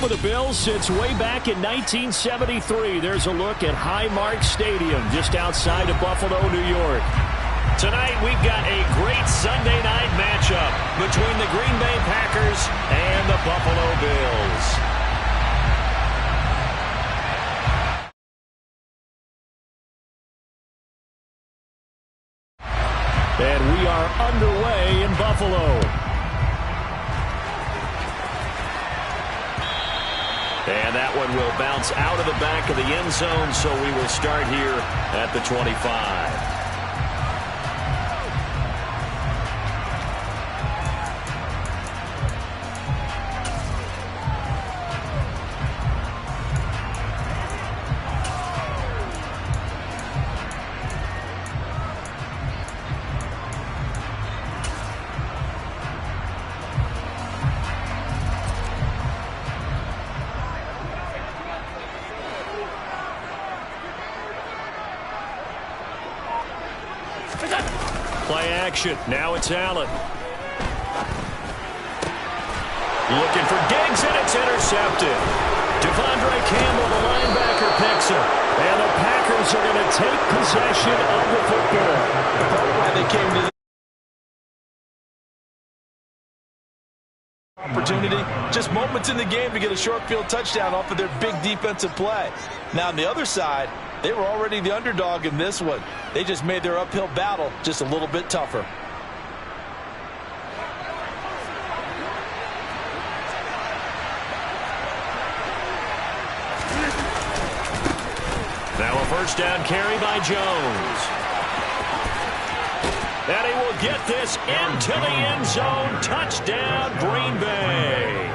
for the Bills since way back in 1973. There's a look at Highmark Stadium just outside of Buffalo, New York. Tonight we've got a great Sunday night matchup between the Green Bay Packers and the Buffalo Bills. And we are underway in Buffalo. And that one will bounce out of the back of the end zone, so we will start here at the 25. Play action. Now it's Allen. Looking for Diggs, and it's intercepted. Devondre Campbell, the linebacker, picks him. And the Packers are going to take possession of the football. Why they came to the opportunity. Just moments in the game to get a short field touchdown off of their big defensive play. Now on the other side, they were already the underdog in this one. They just made their uphill battle just a little bit tougher. Now a first down carry by Jones. And he will get this into the end zone. Touchdown, Green Bay.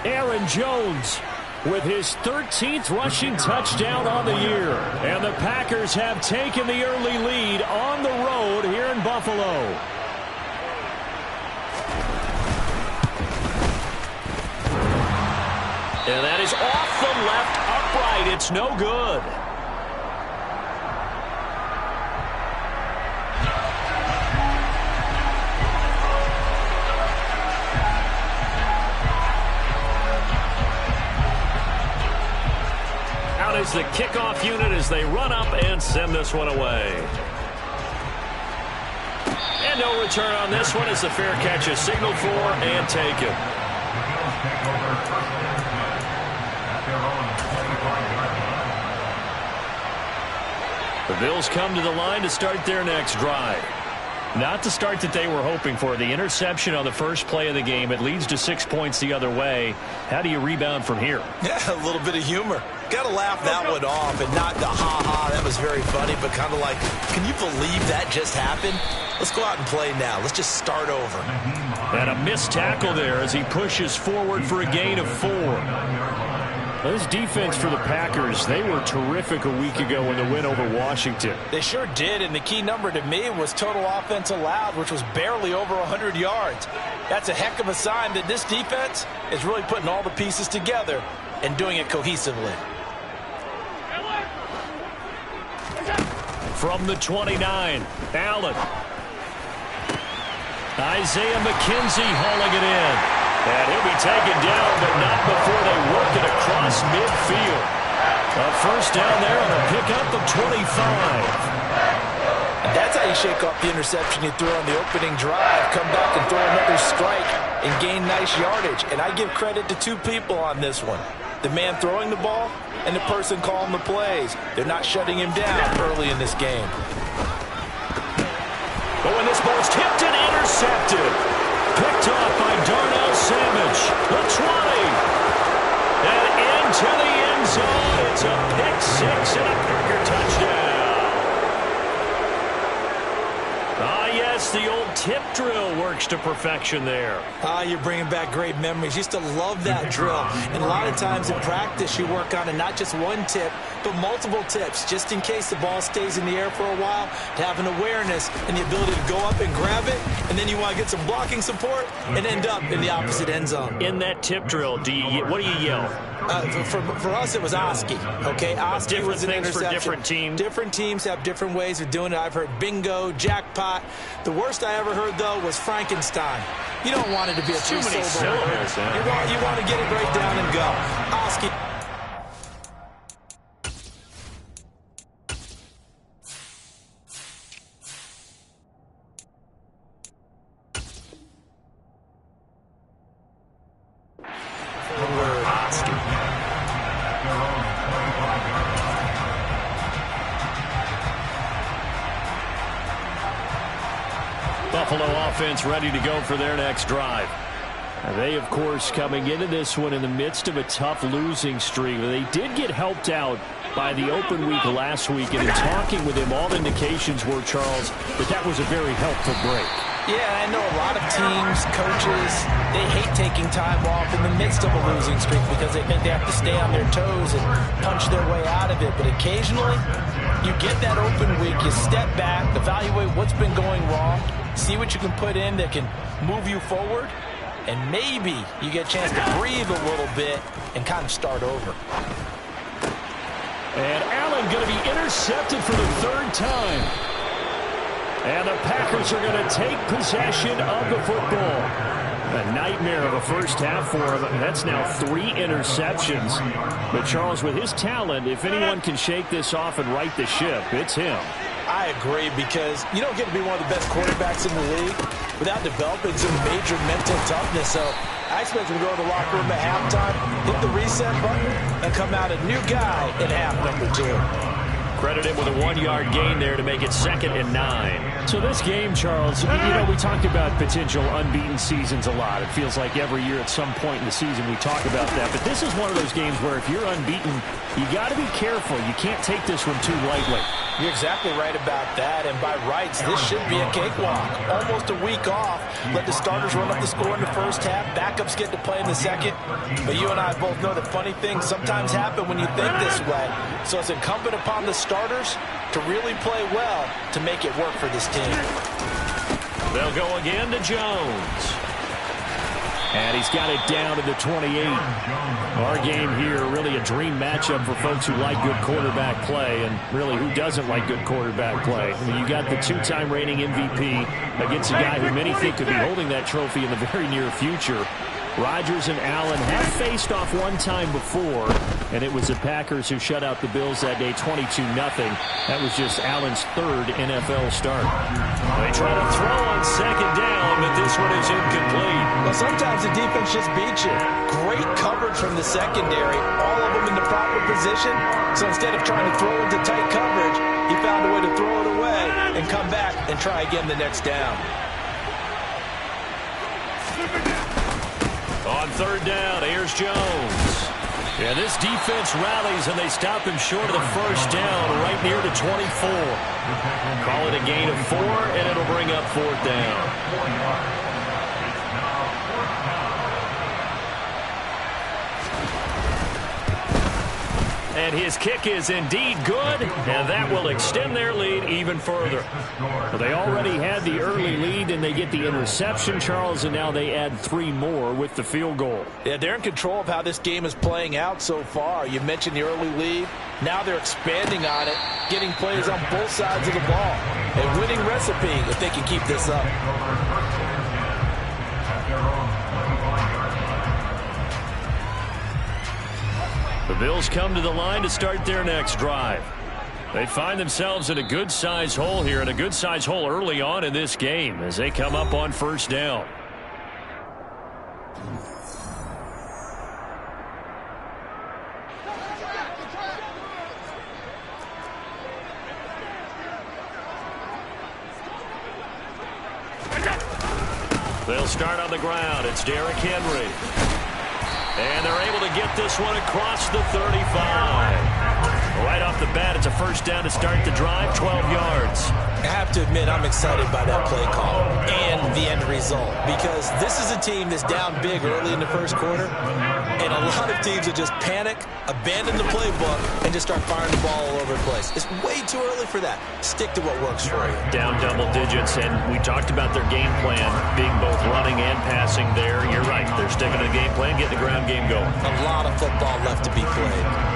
Aaron Jones with his 13th rushing touchdown on the year. And the Packers have taken the early lead on the road here in Buffalo. And that is off the left upright. It's no good. Is the kickoff unit as they run up and send this one away. And no return on this one as the fair catch is signaled for and taken. The Bills come to the line to start their next drive. Not the start that they were hoping for. The interception on the first play of the game. It leads to 6 points the other way. How do you rebound from here? Yeah, a little bit of humor. Got to laugh that one off and not the ha-ha. That was very funny, but kind of like, can you believe that just happened? Let's go out and play now. Let's just start over. And a missed tackle there as he pushes forward for a gain of 4. This defense for the Packers, they were terrific a week ago in the win over Washington. They sure did, and the key number to me was total offense allowed, which was barely over 100 yards. That's a heck of a sign that this defense is really putting all the pieces together and doing it cohesively. From the 29, Allen. Isaiah McKenzie hauling it in. And he'll be taken down, but not before they work it across midfield. A first down there on a pickup of 25. And that's how you shake off the interception you threw on the opening drive. Come back and throw another strike and gain nice yardage. And I give credit to two people on this one. The man throwing the ball and the person calling the plays. They're not shutting him down early in this game. But when this ball's tipped and intercepted. Picked off by Darnell Savage. The 20. And into the end zone. It's a pick 6 and a Packer touchdown. Ah, yes, the old tip drill works to perfection there. Ah, you're bringing back great memories. Used to love that drill. And a lot of times in practice, you work on it, not just one tip, but multiple tips, just in case the ball stays in the air for a while, to have an awareness and the ability to go up and grab it, and then you want to get some blocking support and end up in the opposite end zone. In that tip drill, what do you yell? For us, it was Oski. Okay, Oski was an interception. For different teams. Different teams have different ways of doing it. I've heard bingo, jackpot. The worst I ever heard, though, was Frankenstein. You don't want it to be a too many syllables. You want to get it right down and go. scheme. Buffalo offense ready to go for their next drive. They, of course, coming into this one in the midst of a tough losing streak. They did get helped out by the open week last week, and in talking with him, all indications were, Charles, that was a very helpful break. Yeah, I know a lot of teams, coaches, they hate taking time off in the midst of a losing streak because they think they have to stay on their toes and punch their way out of it. But occasionally, you get that open week, you step back, evaluate what's been going wrong, see what you can put in that can move you forward, and maybe you get a chance to breathe a little bit and kind of start over. And Allen going to be intercepted for the third time. And the Packers are going to take possession of the football. A nightmare of a first half for him. That's now 3 interceptions. But Charles, with his talent, if anyone can shake this off and right the ship, it's him. I agree, because you don't get to be one of the best quarterbacks in the league without developing some major mental toughness. So I expect him to go to the locker room at halftime, hit the reset button, and come out a new guy in half number 2. Credit him with a 1-yard gain there to make it 2nd and 9. So this game, Charles, we talked about potential unbeaten seasons a lot. It feels like every year at some point in the season we talk about that. But this is one of those games where if you're unbeaten, you got to be careful. You can't take this one too lightly. You're exactly right about that. And by rights, this should be a cakewalk. Almost a week off. Let the starters run up the score in the first half. Backups get to play in the second. But you and I both know that funny things sometimes happen when you think this way. So it's incumbent upon the starters to really play well to make it work for this team. They'll go again to Jones. And he's got it down to the 28. Our game here, really a dream matchup for folks who like good quarterback play, and really who doesn't like good quarterback play. I mean, you got the 2-time reigning MVP against a guy who many think could be holding that trophy in the very near future. Rodgers and Allen have faced off one time before, and it was the Packers who shut out the Bills that day 22-0. That was just Allen's 3rd NFL start. They try to throw on 2nd down, but this one is incomplete. Well, sometimes the defense just beats you. Great coverage from the secondary, all of them in the proper position. So instead of trying to throw into tight coverage, he found a way to throw it away and come back and try again the next down. On 3rd down, here's Jones. Yeah, this defense rallies, and they stop him short of the first down, right near the 24. Call it a gain of 4, and it'll bring up 4th down. And his kick is indeed good, and that will extend their lead even further. Well, they already had the early lead, and they get the interception, Charles, and now they add 3 more with the field goal. Yeah, they're in control of how this game is playing out so far. You mentioned the early lead. Now they're expanding on it, getting plays on both sides of the ball. A winning recipe if they can keep this up. The Bills come to the line to start their next drive. They find themselves in a good-sized hole here, and a good-sized hole early on in this game as they come up on 1st down. They'll start on the ground. It's Derrick Henry. And they're able to get this one across the 35. Right off the bat, it's a 1st down to start the drive, 12 yards. I have to admit, I'm excited by that play call and the end result, because this is a team that's down big early in the first quarter, and a lot of teams that just panic, abandon the playbook, and just start firing the ball all over the place. It's way too early for that. Stick to what works for you. Down double digits, and we talked about their game plan being both running and passing there. You're right. They're sticking to the game plan, getting the ground game going. A lot of football left to be played.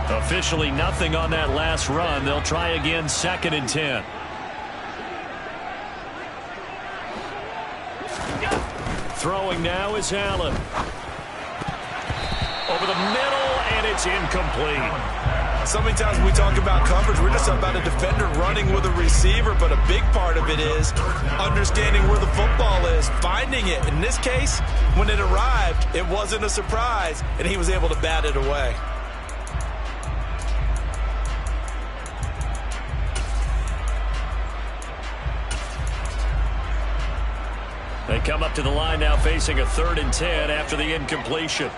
Officially nothing on that last run. They'll try again, 2nd and 10. Throwing now is Allen. Over the middle, and it's incomplete. So many times when we talk about coverage, we're just about a defender running with a receiver, but a big part of it is understanding where the football is, finding it. In this case, when it arrived, it wasn't a surprise, and he was able to bat it away. They come up to the line now facing a 3rd and 10 after the incompletion.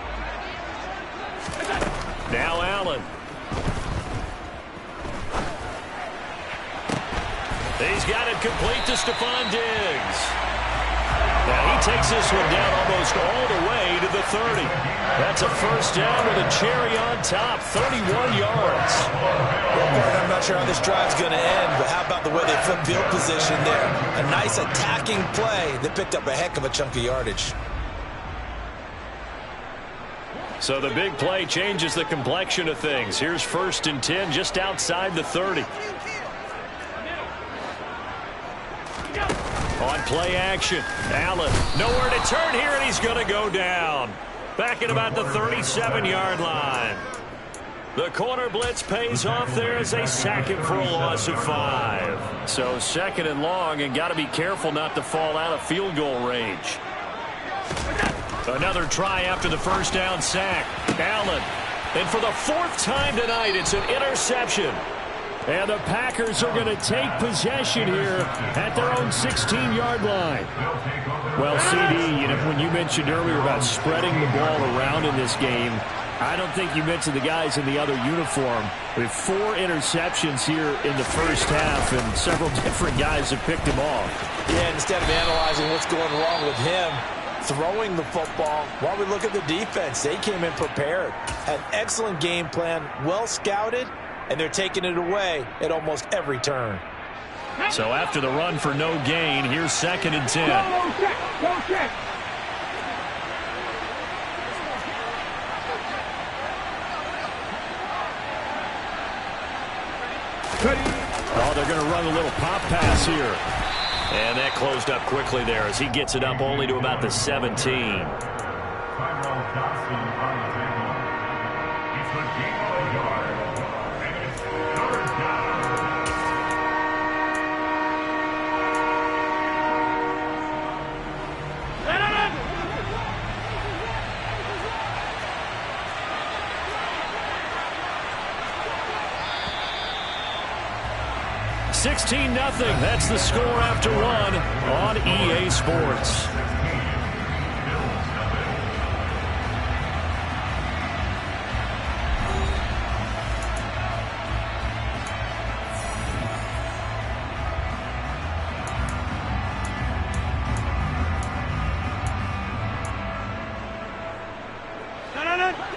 Now Allen. He's got it complete to Stephon Diggs. Now he takes this one down almost all the way to the 30. That's a first down with a cherry on top, 31 yards. Well, I'm not sure how this drive's going to end, but how about the way they flipped field position there? A nice attacking play that picked up a heck of a chunk of yardage. So the big play changes the complexion of things. Here's 1st and 10 just outside the 30. On play action, Allen nowhere to turn here, and he's going to go down. Back at about the 37-yard line. The corner blitz pays off there as they sack him for a loss of 5. So 2nd and long, and got to be careful not to fall out of field goal range. Another try after the first down sack. Allen, and for the 4th time tonight, it's an interception. And the Packers are going to take possession here at their own 16-yard line. Well, CD, when you mentioned earlier about spreading the ball around in this game, I don't think you mentioned the guys in the other uniform. We have 4 interceptions here in the first half, and several different guys have picked him off. Yeah, instead of analyzing what's going wrong with him, throwing the football, while we look at the defense, they came in prepared. Had excellent game plan, well scouted, and they're taking it away at almost every turn. So after the run for no gain, here's 2nd and 10. Go check. Oh, they're going to run a little pop pass here. And that closed up quickly there as he gets it up only to about the 17. 16-0. That's the score after 1 on EA Sports.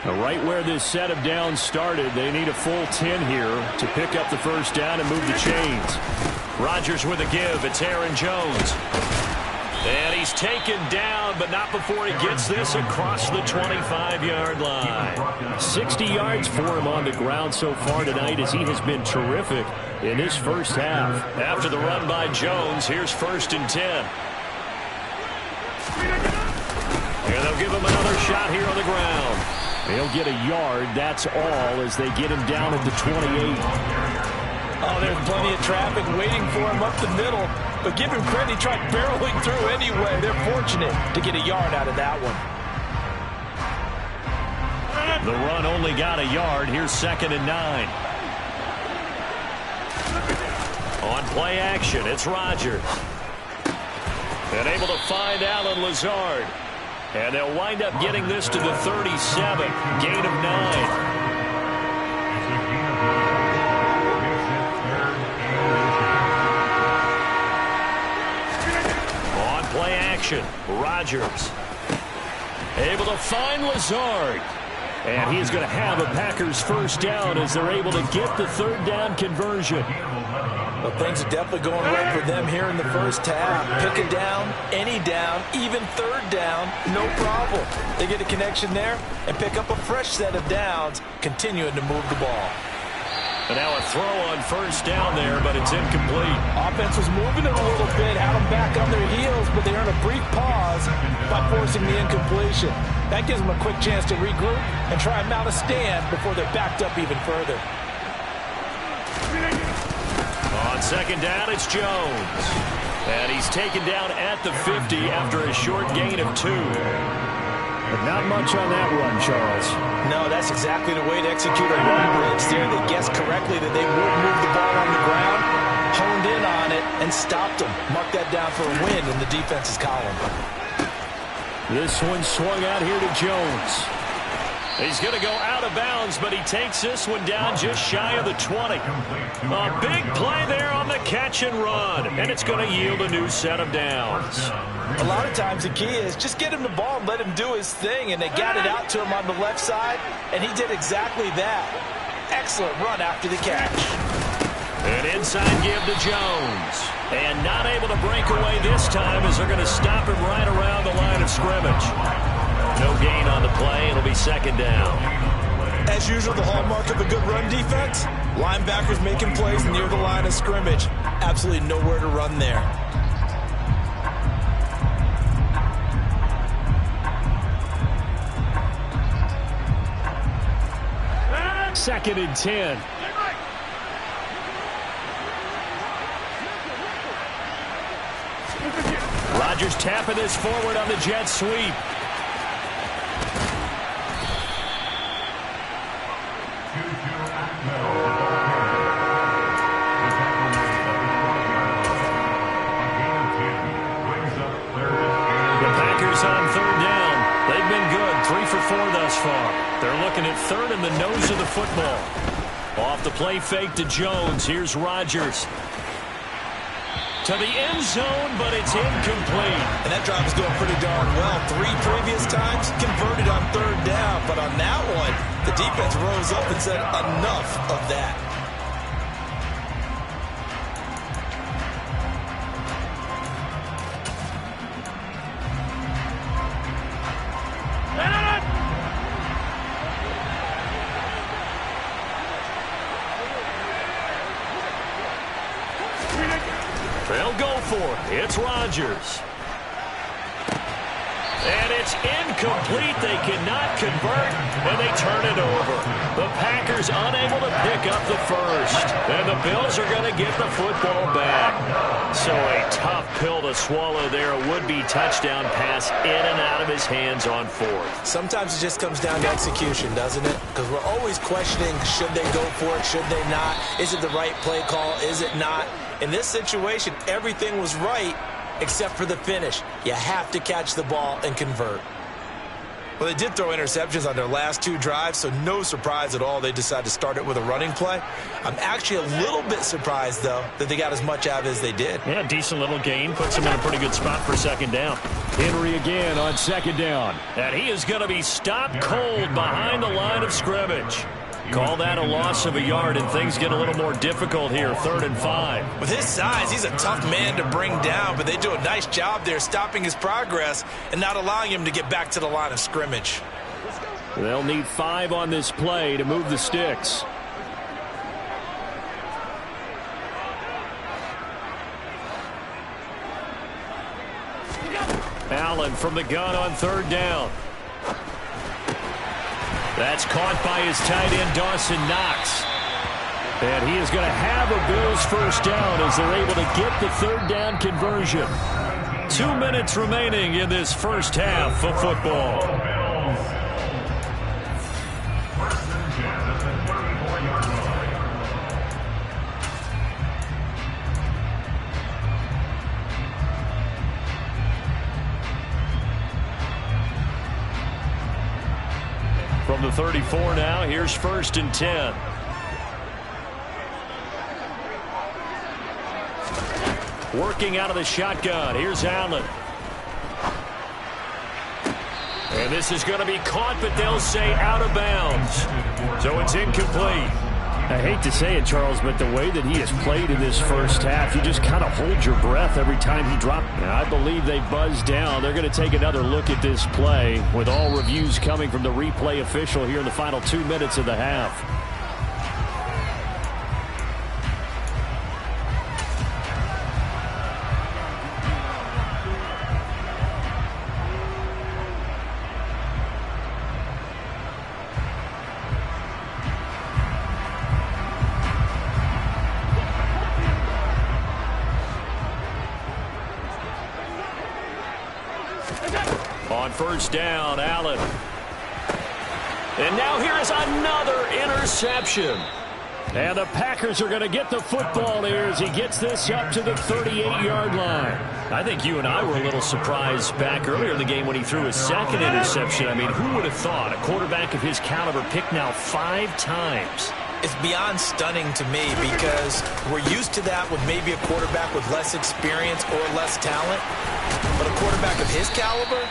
Right where this set of downs started, they need a full 10 here to pick up the first down and move the chains. Rodgers with a give. It's Aaron Jones. And he's taken down, but not before he gets this across the 25-yard line. 60 yards for him on the ground so far tonight as he has been terrific in this first half. After the run by Jones, here's 1st and 10. And they'll give him another shot here on the ground. He'll get a yard, that's all, as they get him down at the 28. Oh, there's plenty of traffic waiting for him up the middle. But give him credit, he tried barreling through anyway. They're fortunate to get a yard out of that one. The run only got a yard. Here's 2nd and 9. On play action, it's Rodgers. And able to find Allen Lazard. And they'll wind up getting this to the 37. Gain of 9. On play action, Rodgers. Able to find Lazard. And he's going to have a Packers first down as they're able to get the 3rd down conversion. Well, things are definitely going right for them here in the first half. Pick a down, any down, even 3rd down, no problem. They get a connection there and pick up a fresh set of downs, continuing to move the ball. And now a throw on first down there, but it's incomplete. Offense was moving it a little bit, had them back on their heels, but they earned a brief pause by forcing the incompletion. That gives them a quick chance to regroup and try and mount a stand before they're backed up even further. On second down, it's Jones. And he's taken down at the 50 after a short gain of 2. But not much on that run, Charles. No, that's exactly the way to execute a run blitz there. They guessed correctly that they would move the ball on the ground, honed in on it, and stopped them. Marked that down for a win in the defense's column. This one swung out here to Jones. He's going to go out of bounds, but he takes this one down just shy of the 20. A big play there on the catch and run, and it's going to yield a new set of downs. A lot of times the key is just get him the ball and let him do his thing, and they got it out to him on the left side, and he did exactly that. Excellent run after the catch. An inside give to Jones. And not able to break away this time as they're going to stop him right around the line of scrimmage. No gain on the play. It'll be second down. As usual, the hallmark of a good run defense, linebackers making plays near the line of scrimmage. Absolutely nowhere to run there. Second and 10. Rodgers tapping this forward on the jet sweep. On third down. They've been good. 3 for 4 thus far. They're looking at third in the nose of the football. Off the play fake to Jones. Here's Rodgers. To the end zone, but it's incomplete. And that drive is going pretty darn well. 3 previous times converted on third down. But on that one, the defense rose up and said enough of that. They'll go for it. It's Rodgers. And it's incomplete. They cannot convert, and they turn it over. The Packers unable to pick up the first. And the Bills are going to get the football back. So a tough pill to swallow there. A would-be touchdown pass in and out of his hands on fourth. Sometimes it just comes down to execution, doesn't it? Because we're always questioning, should they go for it, should they not? Is it the right play call, is it not? In this situation, everything was right except for the finish. You have to catch the ball and convert. Well, they did throw interceptions on their last 2 drives, so no surprise at all they decided to start it with a running play. I'm actually a little bit surprised, though, that they got as much out of it as they did. Yeah, decent little gain. Puts them in a pretty good spot for second down. Henry again on second down. And he is going to be stopped cold behind the line of scrimmage. Call that a loss of a yard, and things get a little more difficult here, 3rd and 5. With his size, he's a tough man to bring down, but they do a nice job there stopping his progress and not allowing him to get back to the line of scrimmage. They'll need 5 on this play to move the sticks. Allen from the gun on 3rd down. That's caught by his tight end, Dawson Knox. And he is going to have a Bills first down as they're able to get the 3rd down conversion. 2 minutes remaining in this first half of football. From the 34 now, here's 1st and 10. Working out of the shotgun. Here's Allen. And this is going to be caught, but they'll say out of bounds. So it's incomplete. I hate to say it, Charles, but the way that he has played in this first half, you just kind of hold your breath every time he drops. I believe they buzzed down. They're going to take another look at this play with all reviews coming from the replay official here in the final 2 minutes of the half. On first down, Allen. And now here is another interception. And the Packers are going to get the football here as he gets this up to the 38-yard line. I think you and I were a little surprised back earlier in the game when he threw his second interception. I mean, who would have thought a quarterback of his caliber picked now 5 times? It's beyond stunning to me because we're used to that with maybe a quarterback with less experience or less talent. But a quarterback of his caliber,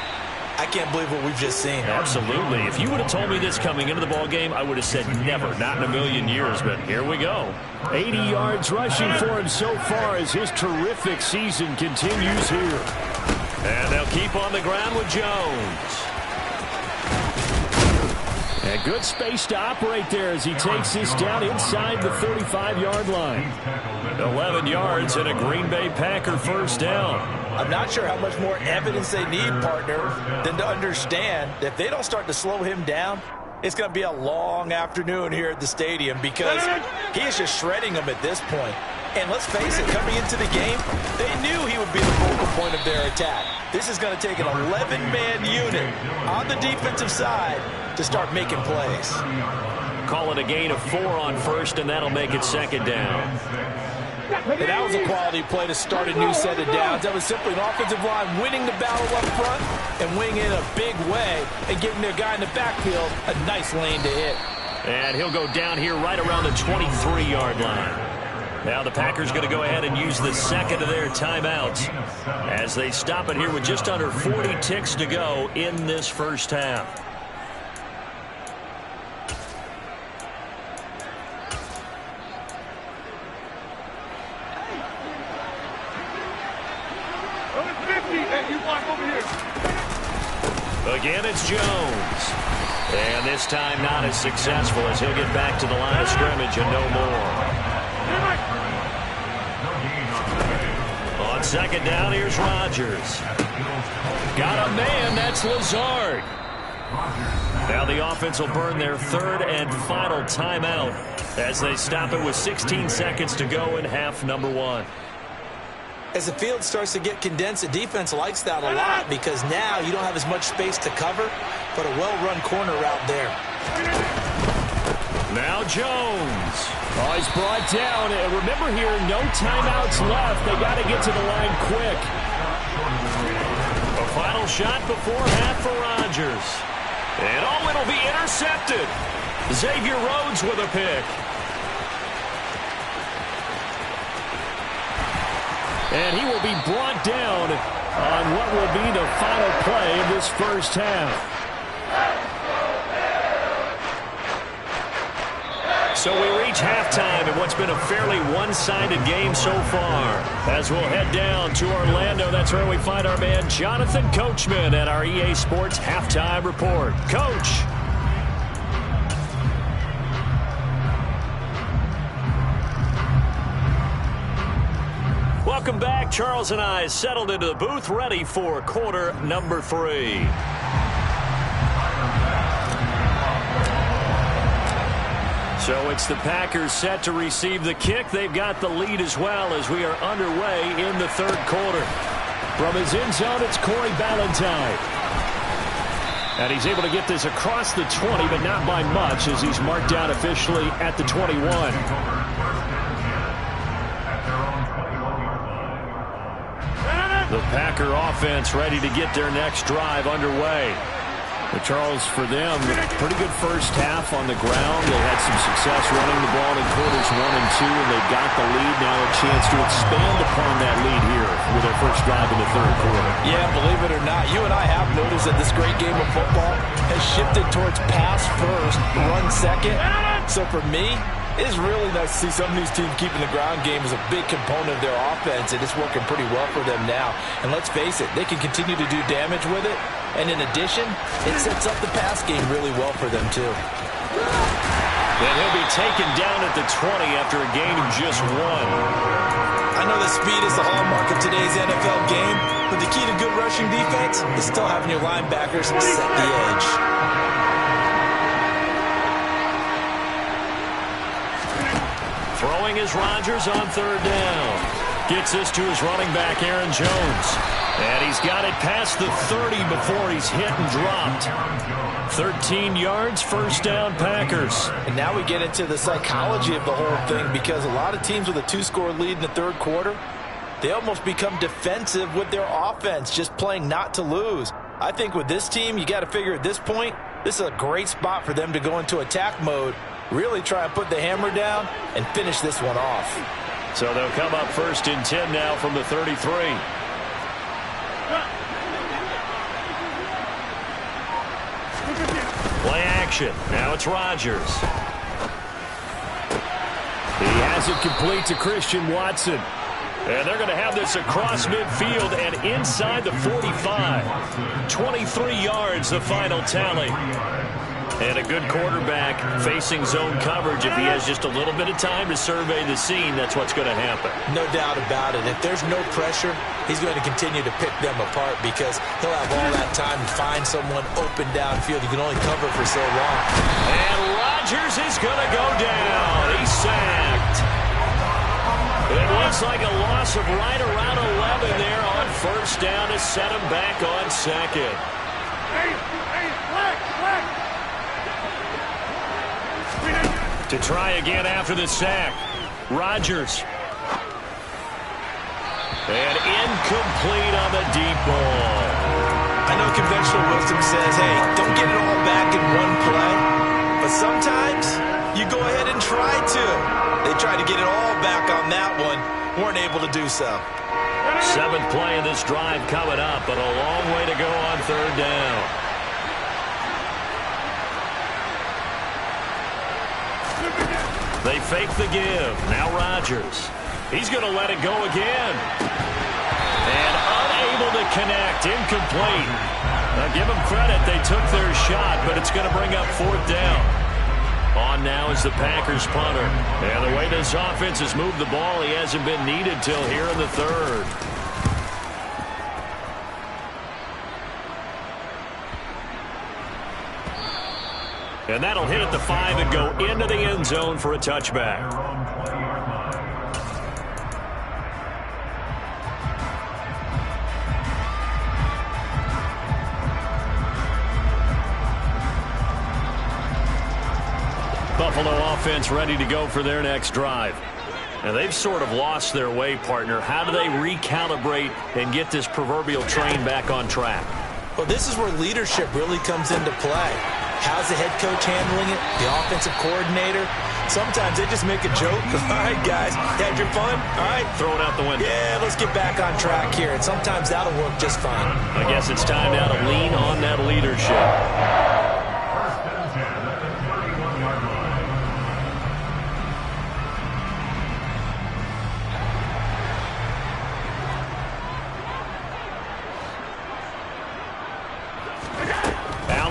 I can't believe what we've just seen. Absolutely. If you would have told me this coming into the ballgame, I would have said never, not in a million years. But here we go. 80 yards rushing for him so far as his terrific season continues here. And they'll keep on the ground with Jones. And good space to operate there as he takes this down inside the 35-yard line. 11 yards and a Green Bay Packer first down. I'm not sure how much more evidence they need, partner, than to understand that if they don't start to slow him down, it's going to be a long afternoon here at the stadium because he is just shredding them at this point. And let's face it, coming into the game, they knew he would be the focal point of their attack. This is going to take an 11-man unit on the defensive side to start making plays. Call it a gain of 4 on first, and that'll make it second down. And that was a quality play to start a new set of downs. That was simply an offensive line winning the battle up front and winning in a big way and giving their guy in the backfield a nice lane to hit. And he'll go down here right around the 23-yard line. Now the Packers going to go ahead and use the second of their timeouts as they stop it here with just under 40 ticks to go in this first half. Again, it's Jones. And this time not as successful as he'll get back to the line of scrimmage and no more. On second down, here's Rodgers. Got a man, that's Lazard. Now the offense will burn their third and final timeout as they stop it with 16 seconds to go in half number 1. As the field starts to get condensed, the defense likes that a lot because now you don't have as much space to cover, but a well-run corner route there. Now Jones. Oh, he's brought down. And remember here, no timeouts left. They got to get to the line quick. A final shot before half for Rodgers. And oh, it'll be intercepted. Xavier Rhodes with a pick. And he will be brought down on what will be the final play of this first half. So we reach halftime in what's been a fairly one-sided game so far. As we'll head down to Orlando, that's where we find our man Jonathan Coachman at our EA Sports Halftime Report. Coach. Welcome back. Charles and I settled into the booth, ready for quarter number 3. So it's the Packers set to receive the kick. They've got the lead as well as we are underway in the third quarter. From his end zone, it's Corey Ballantyne. And he's able to get this across the 20, but not by much as he's marked down officially at the 21. The Packer offense ready to get their next drive underway. But Charles, for them, pretty good first half on the ground. They had some success running the ball in quarters 1 and 2, and they've got the lead. Now a chance to expand upon that lead here with their first drive in the third quarter. Yeah, believe it or not, you and I have noticed that this great game of football has shifted towards pass first, run second. So for me, it is really nice to see some of these teams keeping the ground game as a big component of their offense, and it's working pretty well for them now. And let's face it, they can continue to do damage with it. And in addition, it sets up the pass game really well for them, too. And he'll be taken down at the 20 after a gain of just 1. I know that speed is the hallmark of today's NFL game, but the key to good rushing defense is still having your linebackers set the edge. Throwing is Rodgers on third down. Gets this to his running back, Aaron Jones. And he's got it past the 30 before he's hit and dropped. 13 yards, first down, Packers. And now we get into the psychology of the whole thing, because a lot of teams with a 2-score lead in the third quarter, they almost become defensive with their offense, just playing not to lose. I think with this team, you got to figure at this point, this is a great spot for them to go into attack mode, really try and put the hammer down and finish this one off. So they'll come up first and 10 now from the 33. Play action. Now it's Rodgers. He has it complete to Christian Watson. And they're going to have this across midfield and inside the 45. 23 yards, the final tally. And a good quarterback facing zone coverage. If he has just a little bit of time to survey the scene, that's what's going to happen. No doubt about it. If there's no pressure, he's going to continue to pick them apart, because he'll have all that time to find someone open downfield. He can only cover for so long. And Rodgers is going to go down. He's sacked. It looks like a loss of right around 11 there on first down to set him back on second. To try again after the sack. Rodgers. And incomplete on the deep ball. I know conventional wisdom says, hey, don't get it all back in one play. But sometimes you go ahead and try to. They tried to get it all back on that one. Weren't able to do so. 7th play of this drive coming up, but a long way to go on third down. They fake the give. Now Rodgers. He's going to let it go again. And unable to connect. Incomplete. Now give them credit. They took their shot, but it's going to bring up fourth down. On now is the Packers punter. And the way this offense has moved the ball, he hasn't been needed till here in the third. And that'll hit at the 5 and go into the end zone for a touchback. Buffalo offense ready to go for their next drive. And they've sort of lost their way, partner. How do they recalibrate and get this proverbial train back on track? Well, this is where leadership really comes into play. How's the head coach handling it? The offensive coordinator? Sometimes they just make a joke. All right, guys, had your fun? All right. Throw it out the window. Yeah, let's get back on track here. And sometimes that'll work just fine. I guess it's time now to lean on that leadership.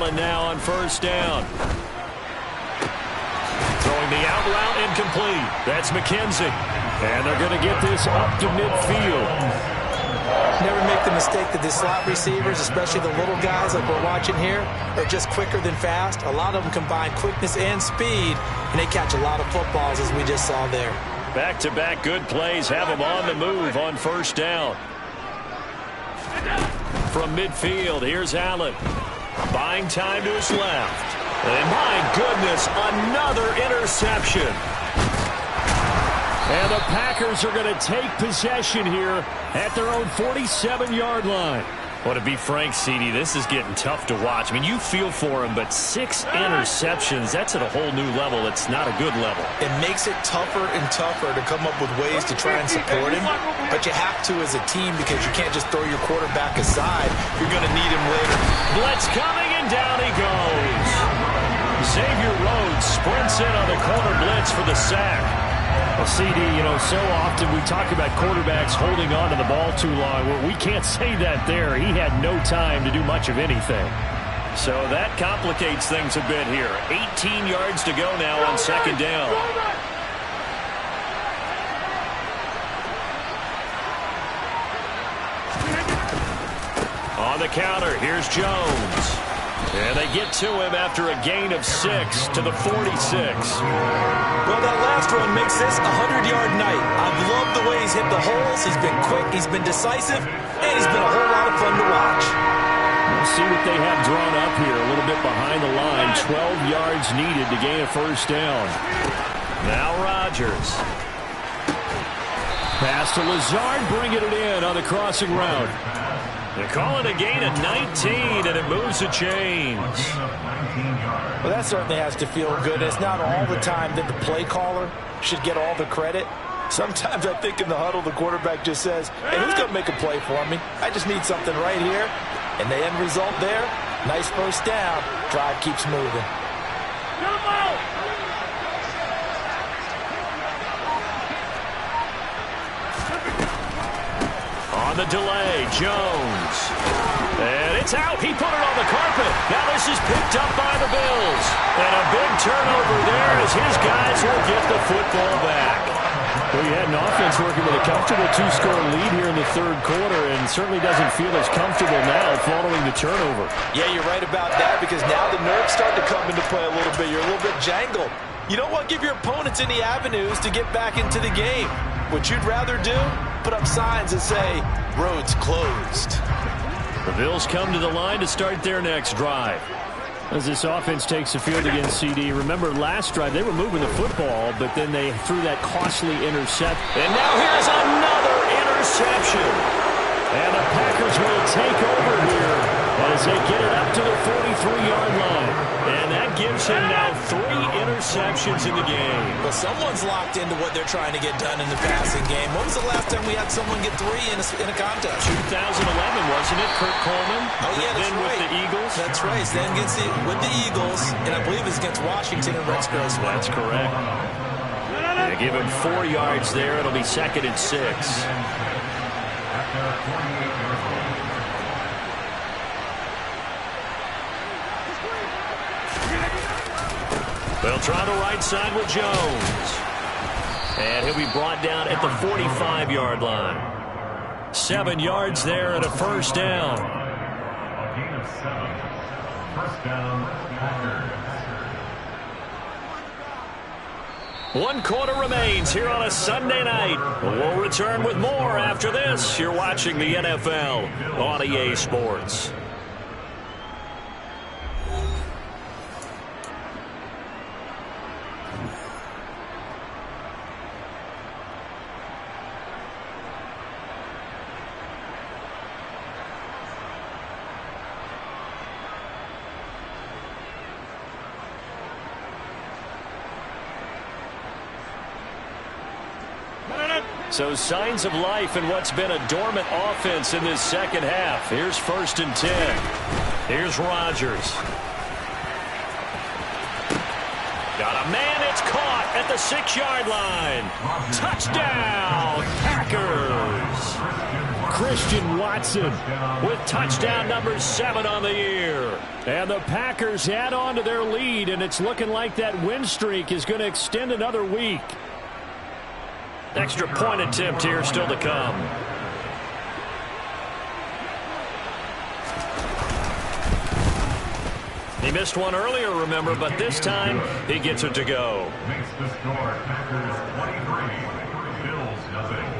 Now on first down. Throwing the out route incomplete. That's McKenzie. And they're going to get this up to midfield. Never make the mistake that the slot receivers, especially the little guys like we're watching here, are just quicker than fast. A lot of them combine quickness and speed, and they catch a lot of footballs, as we just saw there. Back-to-back good plays have them on the move on first down. From midfield, here's Allen. Buying time to his left. And my goodness, another interception. And the Packers are going to take possession here at their own 47-yard line. Well, to be frank, CD, this is getting tough to watch. I mean, you feel for him, but 6 interceptions, that's at a whole new level. It's not a good level. It makes it tougher and tougher to come up with ways to try and support him. But you have to as a team, because you can't just throw your quarterback aside. You're going to need him later. Blitz coming, and down he goes. Xavier Rhodes sprints in on the corner blitz for the sack. Well, CD, you know, so often we talk about quarterbacks holding on to the ball too long. Well, we can't say that there. He had no time to do much of anything. So that complicates things a bit here. 18 yards to go now on second down. On the counter, here's Jones. And they get to him after a gain of 6 to the 46. Well, that last run makes this a 100-yard night. I've loved the way he's hit the holes. He's been quick, he's been decisive, and he's been a whole lot of fun to watch. We'll see what they have drawn up here. A little bit behind the line. 12 yards needed to gain a first down. Now Rodgers. Pass to Lazard, bringing it in on the crossing route. They call it a gain of 19, and it moves the chains. Well, that certainly has to feel good. It's not all the time that the play caller should get all the credit. Sometimes I think in the huddle, the quarterback just says, hey, who's going to make a play for me? I just need something right here. And the end result there, nice first down. Drive keeps moving. On the delay, Jones. And it's out. He put it on the carpet. Now this is picked up by the Bills. And a big turnover there as his guys will get the football back. Well, you had an offense working with a comfortable 2-score lead here in the third quarter, and certainly doesn't feel as comfortable now following the turnover. Yeah, you're right about that, because now the nerves start to come into play a little bit. You're a little bit jangled. You don't want to give your opponents any avenues to get back into the game. What you'd rather do, put up signs that say, roads closed. The Bills come to the line to start their next drive. As this offense takes the field against CD, remember last drive they were moving the football, but then they threw that costly intercept. And now here's another interception. And the Packers will take over here as they get it up to the 43-yard line. And that gives him now 3 interceptions in the game. Well, someone's locked into what they're trying to get done in the passing game. When was the last time we had someone get 3 in a contest? 2011, wasn't it, Kurt Coleman? Oh, yeah, that's then right. With the Eagles? That's right. Then with the Eagles, and I believe it's against Washington and Rex Grossman. That's correct. They give him 4 yards there. It'll be 2nd and 6. They'll try the right side with Jones. And he'll be brought down at the 45-yard line. 7 yards there and a first down. Gain of 7. First down, Packers. 1 quarter remains here on a Sunday night. We'll return with more after this. You're watching the NFL on EA Sports. So signs of life in what's been a dormant offense in this second half. Here's 1st and 10. Here's Rodgers. Got a man, it's caught at the 6-yard line. Touchdown, Packers. Christian Watson with touchdown number 7 on the year. And the Packers add on to their lead, and it's looking like that win streak is going to extend another week. Extra point attempt here still to come. He missed one earlier, remember, but this time he gets it to go. Makes the score Packers 23, Bills nothing.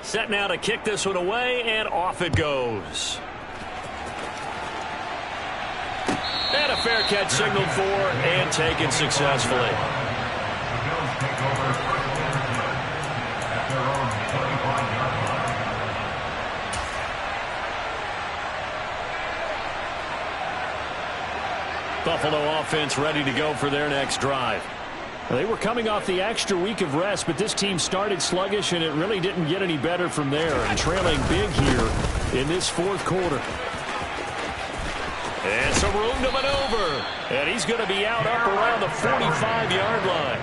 Set now to kick this one away, and off it goes. And a fair catch signaled for and taken successfully. The Bills take over first and 10 at their own 25-yard line. Buffalo offense ready to go for their next drive. They were coming off the extra week of rest, but this team started sluggish, and it really didn't get any better from there, and trailing big here in this 4th quarter. And some room to maneuver, and he's going to be out up around the 45-yard line.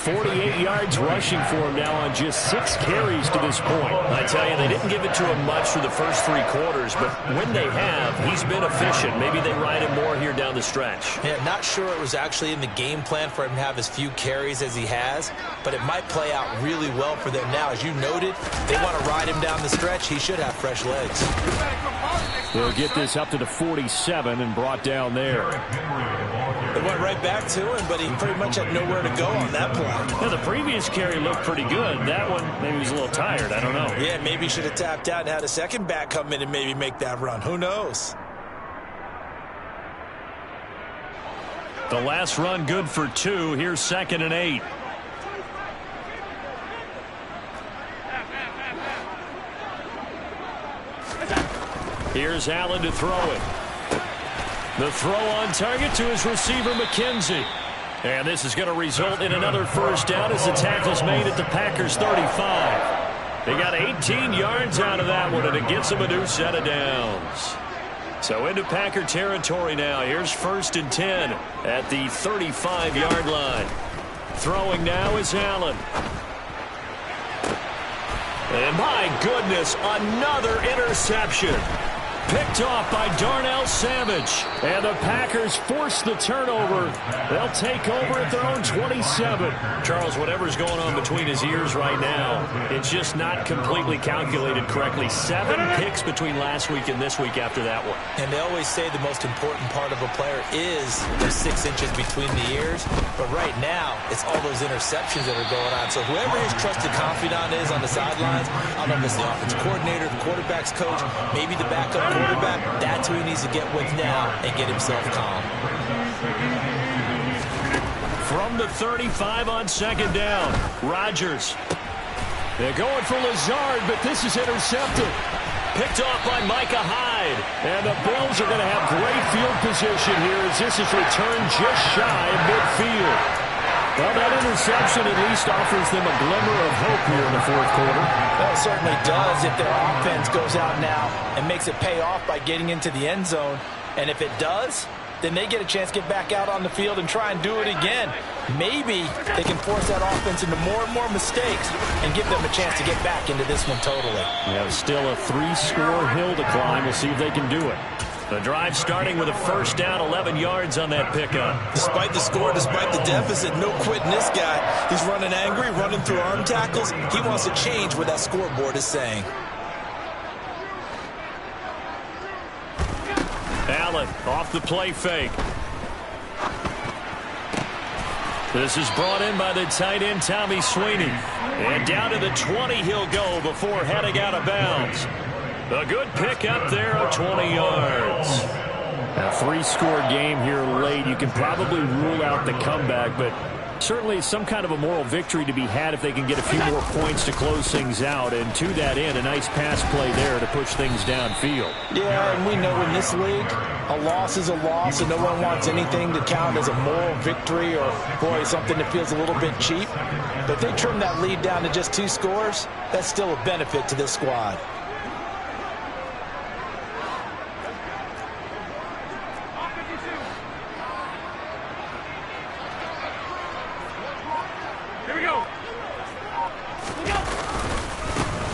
48 yards rushing for him now on just 6 carries to this point. I tell you, they didn't give it to him much through the first 3 quarters, but when they have, he's been efficient. Maybe they ride him more here down the stretch. Yeah, not sure it was actually in the game plan for him to have as few carries as he has, but it might play out really well for them now. As you noted, they want to ride him down the stretch. He should have fresh legs. They'll get this up to the 47 and brought down there. It went right back to him, but he pretty much had nowhere to go on that play. Yeah, the previous carry looked pretty good. That one, maybe he was a little tired. I don't know. Yeah, maybe he should have tapped out and had a second back come in and maybe make that run. Who knows? The last run good for 2. Here's 2nd and 8. Here's Allen to throw it. The throw on target to his receiver, McKenzie. And this is going to result in another first down as the tackle's made at the Packers' 35. They got 18 yards out of that one, and it gets them a new set of downs. So into Packer territory now. Here's 1st and 10 at the 35-yard line. Throwing now is Allen. And my goodness, another interception. Picked off by Darnell Savage. And the Packers force the turnover. They'll take over at their own 27. Charles, whatever's going on between his ears right now, it's just not completely calculated correctly. 7 picks between last week and this week after that one. And they always say the most important part of a player is the 6 inches between the ears. But right now, it's all those interceptions that are going on. So whoever his trusted confidant is on the sidelines, I don't know if it's the offensive coordinator, the quarterback's coach, maybe the backup quarterback, that's who he needs to get with now and get himself calm. From the 35 on 2nd down, Rodgers. They're going for Lazard, but this is intercepted. Picked off by Micah Hyde. And the Bills are going to have great field position here as this is returned just shy of midfield. Well, that interception at least offers them a glimmer of hope here in the 4th quarter. Well, it certainly does if their offense goes out now and makes it pay off by getting into the end zone. And if it does, then they get a chance to get back out on the field and try and do it again. Maybe they can force that offense into more and more mistakes and give them a chance to get back into this one totally. Yeah, still a 3-score hill to climb. We'll see if they can do it. The drive starting with a first down, 11 yards on that pickup. Despite the score, despite the deficit, no quitting this guy. He's running angry, running through arm tackles. He wants to change what that scoreboard is saying. Allen off the play fake. This is brought in by the tight end, Tommy Sweeney. And down to the 20 he'll go before heading out of bounds. A good pick up there of 20 yards. A 3-score game here late. You can probably rule out the comeback, but certainly some kind of a moral victory to be had if they can get a few more points to close things out. And to that end, a nice pass play there to push things downfield. Yeah, and we know in this league, a loss is a loss, and no one wants anything to count as a moral victory or, boy, something that feels a little bit cheap. But if they trim that lead down to just 2 scores, that's still a benefit to this squad.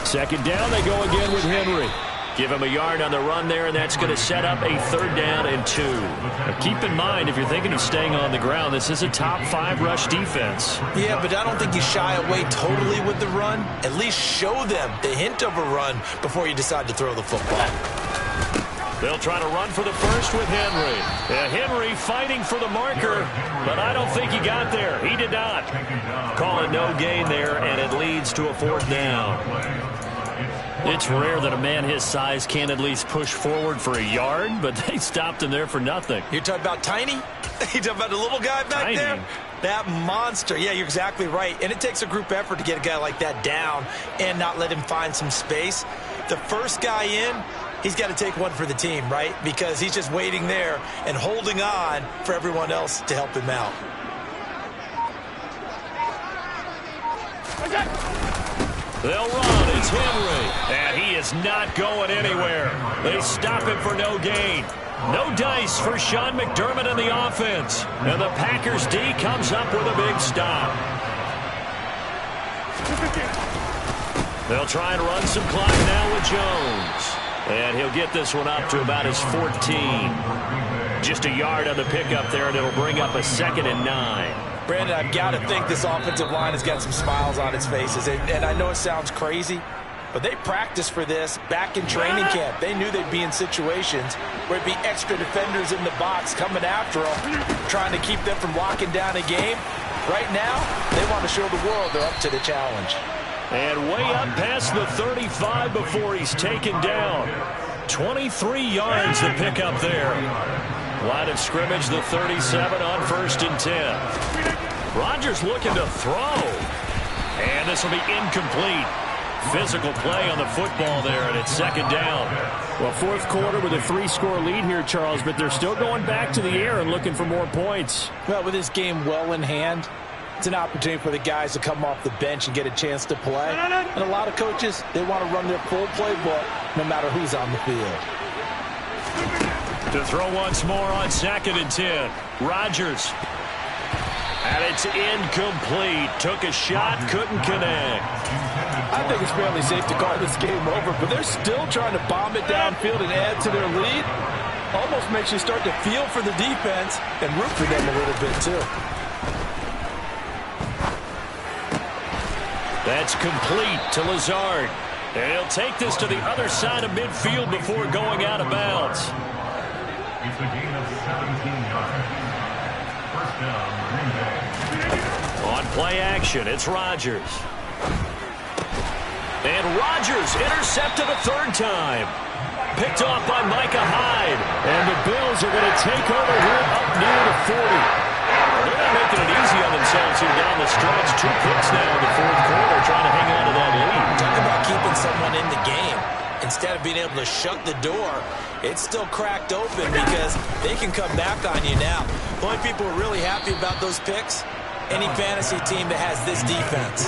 Second down, they go again with Henry. Give him a yard on the run there, and that's going to set up a 3rd down and 2. Now keep in mind, if you're thinking of staying on the ground, this is a top 5 rush defense. Yeah, but I don't think you shy away totally with the run. At least show them the hint of a run before you decide to throw the football. They'll try to run for the first with Henry. Henry fighting for the marker, but I don't think he got there. He did not. Call it no gain there, and it leads to a 4th down. It's rare that a man his size can't at least push forward for a yard, but they stopped him there for nothing. You're talking about Tiny? You're talking about the little guy back there? That monster. Yeah, you're exactly right. And it takes a group effort to get a guy like that down and not let him find some space. The first guy in, he's got to take one for the team, right? Because he's just waiting there and holding on for everyone else to help him out. They'll run. It's Henry. And he is not going anywhere. They stop him for no gain. No dice for Sean McDermott in the offense. And the Packers D comes up with a big stop. They'll try and run some clock now with Jones. And he'll get this one up to about his 14. Just a yard on the pickup there, and it'll bring up a 2nd and 9. Brandon, I've got to think this offensive line has got some smiles on its faces. And I know it sounds crazy, but they practiced for this back in training camp. They knew they'd be in situations where it'd be extra defenders in the box coming after them, trying to keep them from locking down a game. Right now, they want to show the world they're up to the challenge. And way up past the 35 before he's taken down. 23 yards to pick up there. Line of scrimmage, the 37 on 1st and 10. Rodgers looking to throw. And this will be incomplete. Physical play on the football there, and it's 2nd down. Well, 4th quarter with a 3-score lead here, Charles, but they're still going back to the air and looking for more points. Well, with this game well in hand, it's an opportunity for the guys to come off the bench and get a chance to play. And a lot of coaches, they want to run their full playbook no matter who's on the field. To throw once more on 2nd and 10. Rodgers. And it's incomplete. Took a shot, couldn't connect. I think it's fairly safe to call this game over, but they're still trying to bomb it downfield and add to their lead. Almost makes you start to feel for the defense and root for them a little bit, too. That's complete to Lazard. And he'll take this to the other side of midfield before going out of bounds. It's a gain of 17 yards. First down, Green Bay. On play action, it's Rodgers. And Rodgers intercepted a 3rd time. Picked off by Micah Hyde. And the Bills are going to take over here up near the 40. They're not making it easy on themselves here down the stretch. 2 picks now in the 4th quarter, trying to hang on to that lead. Talk about keeping someone in the game. Instead of being able to shut the door, it's still cracked open because they can come back on you now. The only people who are really happy about those picks, any fantasy team that has this defense.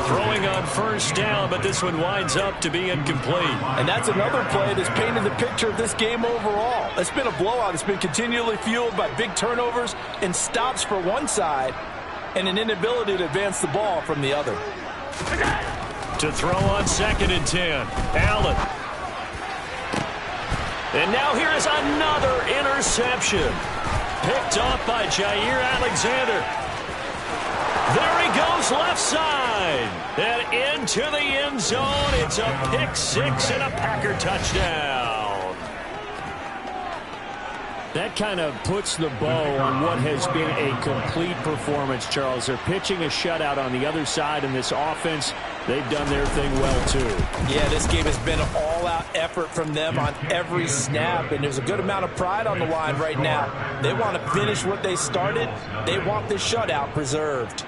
Throwing on 1st down, but this one winds up to be incomplete. And that's another play that's painted the picture of this game overall. It's been a blowout. It's been continually fueled by big turnovers and stops for one side and an inability to advance the ball from the other. To throw on 2nd and 10. Allen. And now here is another interception. Picked off by Jair Alexander. There he goes left side. And into the end zone. It's a pick 6 and a Packer touchdown. That kind of puts the bow on what has been a complete performance, Charles. They're pitching a shutout on the other side in this offense. They've done their thing well, too. Yeah, this game has been an all-out effort from them on every snap, and there's a good amount of pride on the line right now. They want to finish what they started. They want this shutout preserved.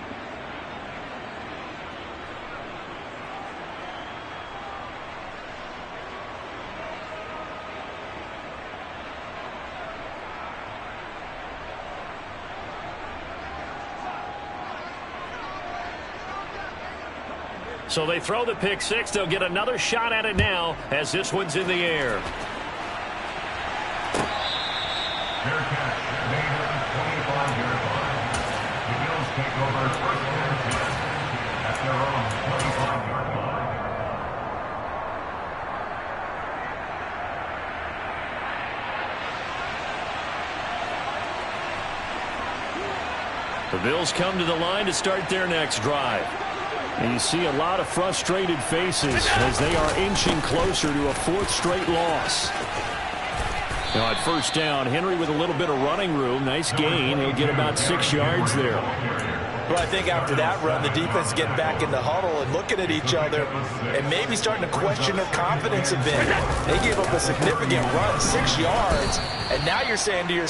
So they throw the pick 6. They'll get another shot at it now as this one's in the air. Fair catch made at the 25-yard line. The Bills take over 1st and 10 at their own 25-yard line. The Bills come to the line to start their next drive. And you see a lot of frustrated faces as they are inching closer to a 4th straight loss. Now at 1st down, Henry with a little bit of running room. Nice gain. He'll get about 6 yards there. Well, I think after that run, the defense getting back in the huddle and looking at each other and maybe starting to question their confidence a bit. They gave up a significant run, 6 yards, and now you're saying to yourself,